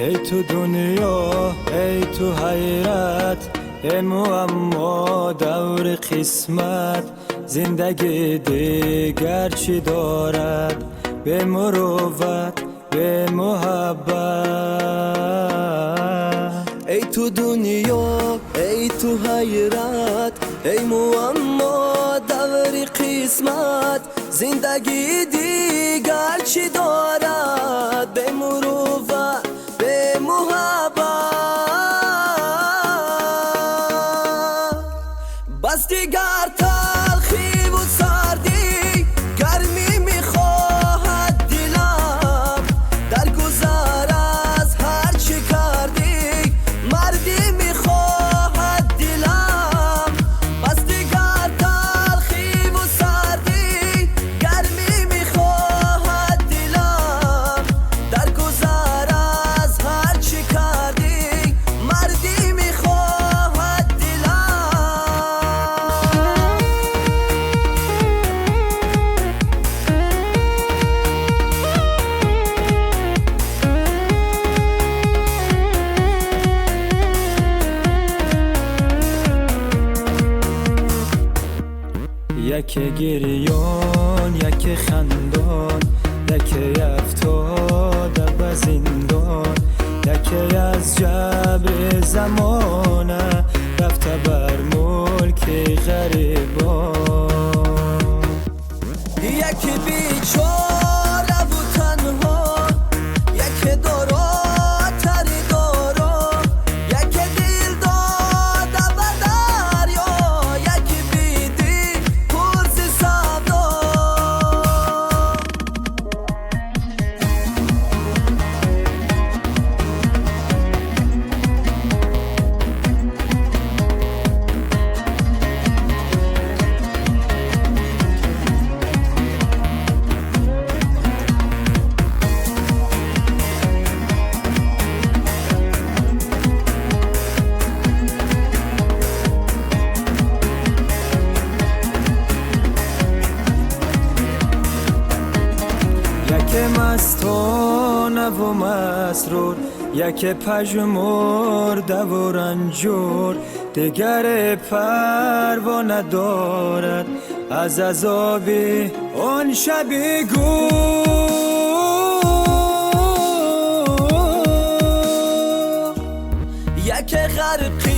ای تو دنیا ای تو حیرت، ای معما دور قسمت. زندگی دیگر چی دارد به مروت به محبت؟ ای تو دنیا ای تو حیرت، ای معما دور قسمت. زندگی دیگر چی دارد به مروت به محبت؟ بس دیگر تلخی و سردی گرمی میخواهد دلم، در گذر از هر چی کردی مردی میخواهد دلم. بس دیگر تلخی و سردی گرمی میخواهد دلم، در گذر از هر چی کردی مردی میخواهد دلم. یک گریان یک خندان، یک افتاده به زندان، یک از جبر زمانه رفته بر ملک غریبان. یک بیچاره و تنها، یک داراتر دارا، یک دل داده به دریا، یک بیدی پرز صدا. یک مستانه و مسرور، یک پژمرده و رنجور، دگر پروا ندارد از عذاب آن شب گور. یک غرق